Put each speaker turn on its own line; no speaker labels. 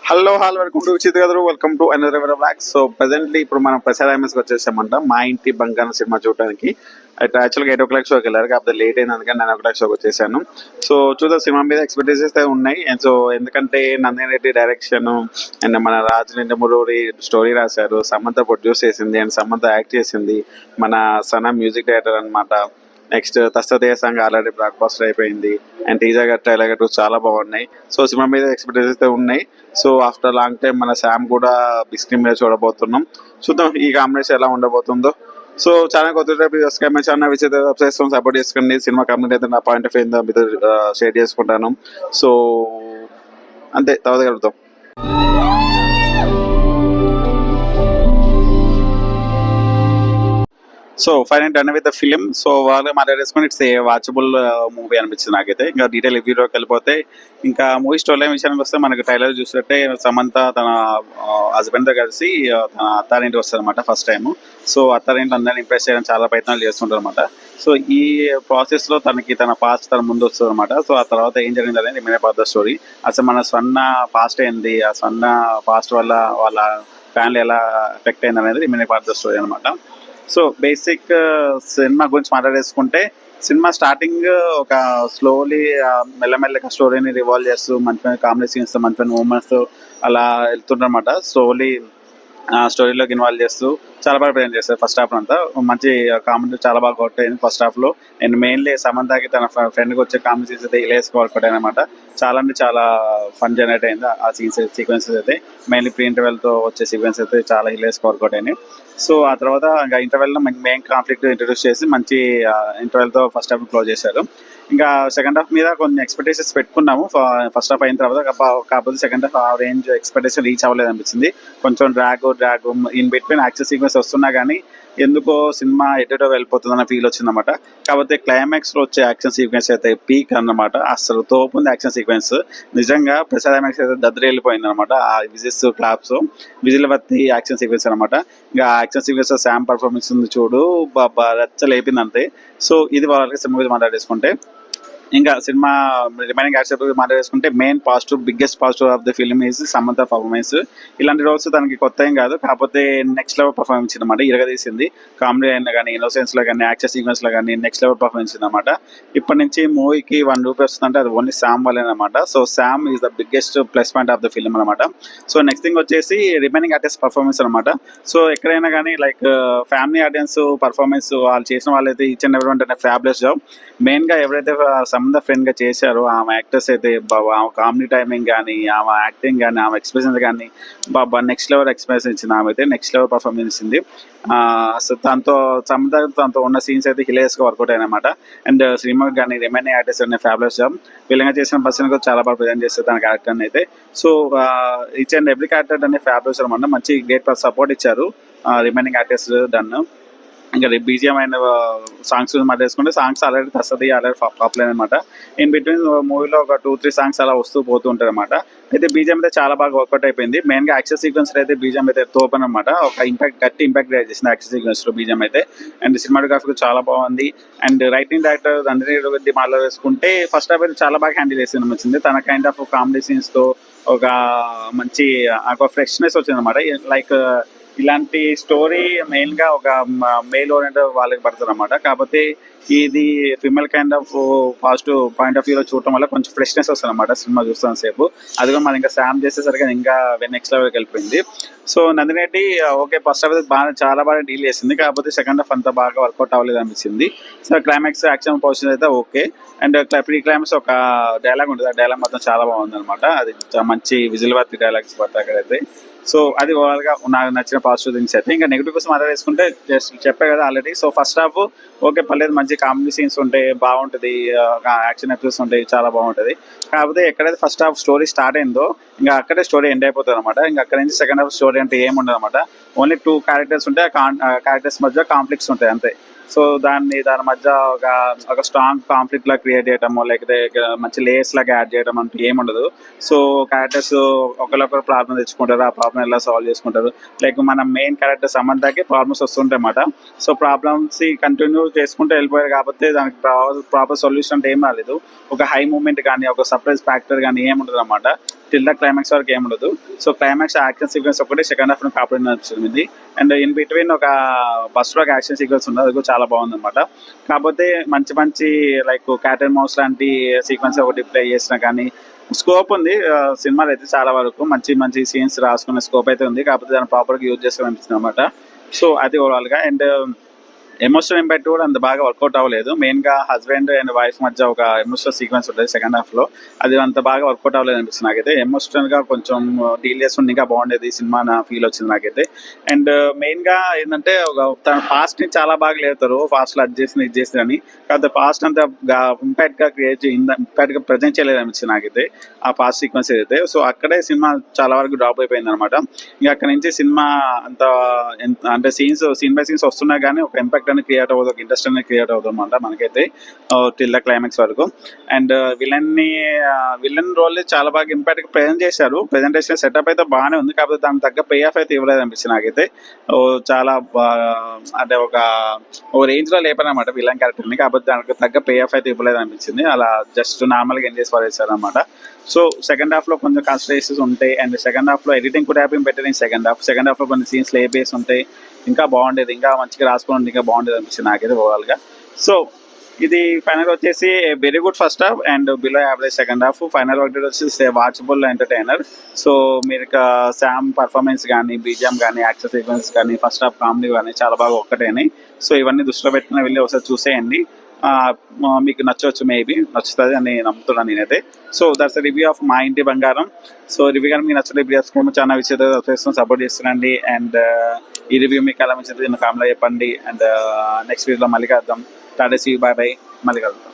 Hello welcome to Vichit garu. Welcome to another ever block. So presently ఇప్పుడు మనం ప్రసాద్ ఐఎంఎస్కి వచ్చేసామంట మా ఇంటి బంగారం సినిమా చూడడానికి. అయితే యాక్చువల్గా 8 o'clock షోకి వెళ్ళారు, కాకపోతే లేట్ అయింది, అందుకని 9 o'clock షోకి వచ్చేసాను. సో చూద్దాం, సినిమా మీద ఎక్స్పెక్టేషన్స్ అయితే ఉన్నాయి. అండ్ సో ఎందుకంటే నందిని రెడ్డి డైరెక్షన్ అండ్ మన రాజు నిండమూరి స్టోరీ రాశారు, సమంత ప్రొడ్యూస్ చేసింది అండ్ సమంత యాక్ట్ చేసింది, మన సనా మ్యూజిక్ డైరెక్టర్ అనమాట. నెక్స్ట్ తస్తదే సాంగ్ ఆల్రెడీ బ్లాక్ బస్టర్ అయిపోయింది అండ్ టీజర్ గట్రా ఇలా గట్రా చాలా బాగున్నాయి. సో సినిమా మీద ఎక్స్పెక్టేషన్స్ అయితే ఉన్నాయి. సో ఆఫ్టర్ లాంగ్ టైం మన శామ్ కూడా బిగ్ స్క్రీన్ మీద చూడబోతున్నాం. చూద్దాం ఈ కాంబినేషన్ ఎలా ఉండబోతుందో. సో చాలా కొత్త ఛానల్ విచిత్ర సపోర్ట్ చేసుకోండి. సినిమా కంప్లీట్ అయితే నా పాయింట్ ఆఫ్ వ్యూ మీతో షేర్ చేసుకుంటాను. సో అంతే, తర్వాత కలుగుతాం. So final done with the film. So వాళ్ళు మాట్లాడేసుకుని ఇట్స్ ఏ వాచబుల్ మూవీ అనిపించింది నాకైతే. ఇంకా డీటెయిల్ రివ్యూలోకి వెళ్ళిపోతే, ఇంకా మూవీ స్టోరీ విషయానికి వస్తే మనకు ట్రైలర్ చూసినట్టే సమంత తన హస్బెండ్తో కలిసి తన అత్తారింటికి వస్తుంది అనమాట ఫస్ట్ టైం. సో అత్తారింటి అందరిని ఇంప్రెస్ చేయడం చాలా ప్రయత్నాలు చేస్తుంటారు అనమాట. సో ఈ ప్రాసెస్లో తనకి తన పాస్ట్ తన ముందు వస్తుంది అనమాట. సో ఆ తర్వాత ఏం జరిగింది అనేది రిమైన్ పార్ట్ ద స్టోరీ. అసలు మన స్వర్ణ పాస్ట్ ఏంది, ఆ స్వర్ణ పాస్ట్ వల్ల వాళ్ళ ఫ్యామిలీ ఎలా ఎఫెక్ట్ అయింది అనేది రిమైన్ పార్ట్ ద స్టోరీ అనమాట. సో బేసిక్ సినిమా గురించి మాట్లాడేసుకుంటే, సినిమా స్టార్టింగ్ ఒక స్లోలీ మెల్లమెల్లగా స్టోరీని రివాల్వ్ చేస్తూ మంచి కామెడీ సీన్స్, మంచి మూమెంట్స్ అలా వెళ్తుంటారన్నమాట. స్లోలీ స్టోరీలోకి ఇన్వాల్వ్ చేస్తూ చాలా బాగా ప్రజెంట్ చేస్తారు. ఫస్ట్ హాఫ్ అంతా మంచి కామెడీ చాలా బాగా కొట్టాయి ఫస్ట్ హాఫ్లో. అండ్ మెయిన్లీ సమంతకి తన ఫ్రెండ్కి వచ్చే కామెడీ సీన్స్ అయితే ఇలేస్కి వర్క్ అవుతాయి అనమాట. చాలా అంటే చాలా ఫన్ జనరేట్ అయింది ఆ సీక్వెన్సెస్ అయితే. మెయిన్లీ ప్రీ ఇంటర్వెల్తో వచ్చే సీక్వెన్స్ అయితే చాలా ఇలేస్కి వర్క్ అవుట్ అయినాయి. సో ఆ తర్వాత ఇంకా ఇంటర్వెల్లో మెయిన్ కాన్ఫ్లిక్ట్ ఇంట్రడ్యూస్ చేసి మంచి ఇంటర్వెల్తో ఫస్ట్ హాఫ్ క్లోజ్ చేశారు. ఇంకా సెకండ్ హాఫ్ మీద కొన్ని ఎక్స్పెక్టేషన్స్ పెట్టుకున్నాము ఫస్ట్ హాఫ్ అయిన తర్వాత. కాకపోతే సెకండ్ హాఫ్ ఆ రేంజ్ ఎక్స్పెక్టేషన్ రీచ్ అవ్వలేదు అనిపించింది. కొంచెం drag in between action sequence వస్తున్నా కానీ ఎందుకో సినిమా ఎటో వెళ్ళిపోతుందన్న ఫీల్ వచ్చిందన్నమాట. కాకపోతే క్లైమాక్స్లో వచ్చే యాక్షన్ సీక్వెన్స్ అయితే పీక్ అన్నమాట. అసలు తోపుంది యాక్షన్ సీక్వెన్స్ నిజంగా. ప్రసాద్ ఐమాక్స్ అయితే దద్దరి వెళ్ళిపోయింది అనమాట. ఆ విజిల్స్ క్లాప్స్ విజిల్ వత్తి యాక్షన్ సీక్వెన్స్ అనమాట. ఇంకా యాక్షన్ సీక్వెన్స్ శామ్ పర్ఫార్మెన్స్ ఉంది చూడు, బాబా రచ్చ లేపింది అంతే. సో ఇది వాళ్ళకి సినిమా గురించి మాట్లాడేసుకుంటే, ఇంకా సినిమా రిమైనింగ్ యాక్టర్స్ మాట్లాడేసుకుంటే main positive, biggest positive of the film is Samantha performance. ఇలాంటి రోల్స్ తనకి కొత్త ఏం కాదు, కాకపోతే నెక్స్ట్ లెవెల్ పర్ఫార్మెన్స్ అనమాట. ఇరగదీసింది. కామెడీ అయినా కానీ, ఇన్నోసెన్స్లో కానీ, యాక్షన్ సీక్వెన్స్లో కానీ నెక్స్ట్ లెవెల్ పర్ఫార్మెన్స్ అనమాట. ఇప్పటి నుంచి మూవీకి ₹1 వస్తుందంటే అది ఓన్లీ శామ్ వల్లే అనమాట. So Sam is the biggest plus point of the film అనమాట. సో నెక్స్ట్ థింగ్ వచ్చేసి రిమైనింగ్ ఆర్టిస్ట్ పర్ఫార్మెన్స్ అనమాట. సో ఎక్కడైనా కానీ లైక్ ఫ్యామిలీ ఆడియన్స్ పర్ఫార్మెన్స్ వాళ్ళు చేసిన వాళ్ళైతే ఈచ్ అండ్ ఎవరి అంటే ఫ్యాబులస్ జాబ్. మెయిన్గా ఎవరైతే సమంత ఫ్రెండ్గా చేశారో ఆమె యాక్టర్స్ అయితే ఆమె కామెడీ టైమింగ్ కానీ, ఆమె యాక్టింగ్ కానీ, ఆమె ఎక్స్ప్రెషన్స్ కానీ బాబా నెక్స్ట్ లెవెల్ ఎక్స్ప్రెషన్ ఇచ్చింది. ఆమె అయితే నెక్స్ట్ లెవెల్ పర్ఫార్మెన్స్ ఇచ్చింది. సో తనతో ఉన్న సీన్స్ అయితే హిలేరియస్గా వర్కౌట్ అయినమాట. అండ్ శ్రీముఖ్ కానీ రిమైనింగ్ ఆర్టిస్ట్ అనే ఫ్యాబులస్ జాబ్. వీళ్ళంగా చేసిన పర్సన్ కూడా చాలా బాగా ప్రజెంట్ చేస్తారు తన క్యారెక్టర్ని అయితే. So each and every character అనే ఫ్యాబులస్ అనమాట. మంచి గ్రేట్ సపోర్ట్ ఇచ్చారు రిమైనింగ్ ఆర్టిస్ట్ డన్. ఇంకా బీజిఎం అయిన సాంగ్స్ మాట్లాడుకుంటే, సాంగ్స్ ఆల్రెడీ తస్తది ఆల్రెడీ పాపులర్ అనమాట. ఇన్ బిట్వీన్ మూవీలో ఒక 2-3 సాంగ్స్ అలా వస్తూ పోతూ ఉంటాయి అనమాట. అయితే బీజిఎం అయితే చాలా బాగా వర్కౌట్ అయిపోయింది. మెయిన్గా యాక్షన్ సీక్వెన్స్ అయితే బీజిఎం అయితే తోపన్ అనమాట. ఒక గట్టి ఇంపాక్ట్ క్రియేట్ చేసింది యాక్షన్ సీక్వెన్స్లో బీజిఎం అయితే. అండ్ సినిమాటోగ్రఫీ చాలా బాగుంది. And writing director Nandini Reddy మాట్లాడేసుకుంటే ఫస్ట్ హాఫ్ అయితే చాలా బాగా హ్యాండిల్ చేసి అనిపించింది. తన కైండ్ ఆఫ్ కామెడీ సీన్స్తో ఒక మంచి ఒక ఫ్రెష్నెస్ వచ్చింది అనమాట. లైక్ ఇలాంటి స్టోరీ మెయిన్గా ఒక మేల్ ఓరియంటెడ్ వాళ్ళకి పడుతుంది అనమాట. కాకపోతే ఇది female kind of positive point of వ్యూలో చూడటం వల్ల కొంచెం ఫ్రెష్నెస్ వస్తుంది అనమాట సినిమా చూస్తాను సేపు. అది కూడా మనం ఇంకా శామ్ చేసేసరికి ఇంకా నెక్స్ట్ లెవెల్కి వెళ్ళిపోయింది. So Nandini Reddy okay first half బాగా చాలా బాగా డీల్ చేసింది, కాకపోతే సెకండ్ హాఫ్ అంతా బాగా వర్కౌట్ అవ్వలేదు అనిపించింది. సో క్లైమాక్స్ యాక్షన్ పొజిషన్ అయితే ఓకే. అండ్ ప్రీ క్లైమాక్స్ ఒక డైలాగ్ ఉంటుంది, ఆ డైలాగ్ మొత్తం చాలా బాగుంది అనమాట. అది మంచి విజిల్ వర్తి డైలాగ్స్ పడతాయి అక్కడైతే. సో అది ఓవరాల్గా నాకు నచ్చిన పాజిటివ్ థింగ్స్ అయితే. ఇంకా నెగిటివ్ కోసం మాట్లాడేసుకుంటే జస్ట్ చెప్పే కదా already. So first half okay పర్లేదు, మంచి కామెడీ సీన్స్ ఉంటాయి, బాగుంటుంది, యాక్షన్ ఎపిసోడ్స్ ఉంటాయి, చాలా బాగుంటుంది. కాకపోతే ఎక్కడైతే ఫస్ట్ హాఫ్ స్టోరీ స్టార్ట్ అయిందో ఇంకా అక్కడే స్టోరీ ఎండ్ అయిపోతుంది అనమాట. ఇంకా అక్కడ నుంచి సెకండ్ హాఫ్ స్టోరీ అంటే ఏముండదు అనమాట. ఓన్లీ 2 క్యారెక్టర్స్ ఉంటాయి, క్యారెక్టర్స్ మధ్య కాన్ఫ్లిక్ట్స్ ఉంటాయి అంతే. సో దాని మధ్య ఒక స్ట్రాంగ్ కాన్ఫ్లిక్ట్ లా క్రియేట్ చేయటము, లేకపోతే మంచి లేయర్స్ లాగా యాడ్ చేయడం అంటూ ఏముండదు. సో క్యారెక్టర్స్ ఒకరికొకరు ప్రాబ్లం తెచ్చుకుంటారు, ఆ ప్రాబ్లం ఎలా సాల్వ్ చేసుకుంటారు. లైక్ మన మెయిన్ క్యారెక్టర్ సమంతకి ప్రాబ్లమ్స్ వస్తుంటాయి అన్నమాట. సో ప్రాబ్లమ్స్ కంటిన్యూ చేసుకుంటూ వెళ్ళిపోయారు కాబట్టి దానికి ప్రాపర్ సొల్యూషన్ అంటే ఏం రాలేదు. ఒక హై మూమెంట్ కానీ, ఒక సర్ప్రైజ్ ఫ్యాక్టర్ కానీ ఏముండదు అనమాట. టిల్ ద క్లైమాక్స్ వరకు ఏముండదు. సో క్లైమాక్స్ యాక్షన్ సీక్వెన్స్ ఒకటి సెకండ్ హాఫ్ కాపాడి నచ్చింది. అండ్ ఇన్ బిట్వీన్ ఒక ఫస్ట్ లో యాక్షన్ సీక్వెన్స్ ఉంది, అది కూడా చాలా బాగుంది అనమాట. కాకపోతే మంచి మంచి లైక్ క్యాట్ అండ్ మౌస్ లాంటి సీక్వెన్స్ ఒకటి ప్లే చేసినా కానీ స్కోప్ ఉంది. సినిమాలో అయితే చాలా వరకు మంచి మంచి సీన్స్ రాసుకునే స్కోప్ అయితే ఉంది. కాకపోతే దాన్ని ప్రాపర్గా యూజ్ చేసుకోవాలి అనిపిస్తుంది అనమాట. సో అది ఓవరాల్గా. అండ్ ఎమోషనల్ ఇంపాక్ట్ కూడా అంత బాగా వర్కౌట్ అవ్వలేదు. మెయిన్ గా హస్బెండ్ అండ్ వైఫ్ మధ్య ఒక ఎమోషనల్ సీక్వెన్స్ ఉంటుంది సెకండ్ హాఫ్ లో, అది అంత బాగా వర్కౌట్ అవ్వలేదు అనిపిస్తుంది నాకైతే. ఎమోషనల్ గా కొంచెం డీల్ చేస్తుంటే ఇంకా బాగుండేది సినిమా నా ఫీల్ వచ్చింది నాకైతే. అండ్ మెయిన్ గా ఏంటంటే తన పాస్ట్ ని చాలా బాగా లేతారు, ఫాస్ట్ లో అది చేసింది ఇది చేసింది అని. కాకపోతే పాస్ట్ అంతా ఇంపాక్ట్ గా క్రియేట్ ఇంపాక్ట్ గా ప్రజెంట్ చేయలేదు అనిపించింది నాకైతే ఆ పాస్ట్ సీక్వెన్స్ ఏదైతే. సో అక్కడే సినిమా చాలా వరకు డ్రాప్ అయిపోయింది అనమాట. ఇంకా అక్కడ నుంచి సినిమా అంత అంటే సీన్ బై సీన్స్ వస్తున్నా కానీ ఒక ఇంపాక్ట్ అని క్రియేట్ అవ్వదు, ఒక ఇంట్రెస్ట్ అనేది క్రియేట్ అవుతుంది అనమాట మనకైతే టిల్ ద క్లైమాక్స్ వరకు. అండ్ విలన్ రోల్ చాలా బాగా ఇంపాక్ట్ ప్రెజెంట్ చేశారు. ప్రెజెంటేషన్ సెటప్ అయితే బాగానే ఉంది, కాకపోతే దానికి తగ్గ పే ఆఫ్ అయితే ఇవ్వలేదు అనిపించింది నాకైతే. చాలా అంటే ఒక రేంజ్ లో లేపారనమాట విలన్ క్యారెక్టర్ ని, కాకపోతే దానికి తగ్గ పే ఆఫ్ అయితే ఇవ్వలేదు అనిపించింది. అలా జస్ట్ నార్మల్ గా ఎంజాయ్ పడేశారు అనమాట. సో సెకండ్ హాఫ్ లో కొంచెం కాన్సన్ట్రేషన్స్ ఉంటాయి. అండ్ సెకండ్ హాఫ్ లో ఎడిటింగ్ కూడా happy better in second half లో కొన్ని సీన్స్ లేపేసి ఉంటాయి, ఇంకా బాగుండేది, ఇంకా మంచిగా రాసుకుని ఇంకా బాగుండేది అనిపించింది నాకైతే ఓవరాల్ గా. సో ఇది ఫైనల్ వచ్చేసి very good first half and below average second half. Final వచ్చేసి వాచబుల్ ఎంటర్టైనర్. సో మీరు శామ్ పర్ఫార్మెన్స్ కానీ, బీజిఎం కానీ, యాక్షన్ సీక్వెన్స్ కానీ, ఫస్ట్ హాఫ్ కామెడీ కానీ చాలా బాగా ఒక్కటేనాయి. సో ఇవన్నీ దృష్టిలో పెట్టుకుని వెళ్ళి ఒకసారి చూసేయండి. మీకు నచ్చవచ్చు, మేబీ నచ్చుతుంది అని నమ్ముతున్నాను నేనైతే. సో దట్స్ రివ్యూ ఆఫ్ మా ఇంటి బంగారం. సో రివ్యూ కానీ మీకు నచ్చలేదు చేసుకోవడం చాలా విషయాలు సపోర్ట్ చేస్తున్నాండి. అండ్ ఈ రివ్యూ మీకు ఎలా నచ్చింది కామెంట్లో చెప్పండి. అండ్ నెక్స్ట్ వీడియోలో మళ్ళీ కలుద్దాం. టాటా సీ యూ, బాయ్ బాయ్, మళ్ళీ కలుద్దాం.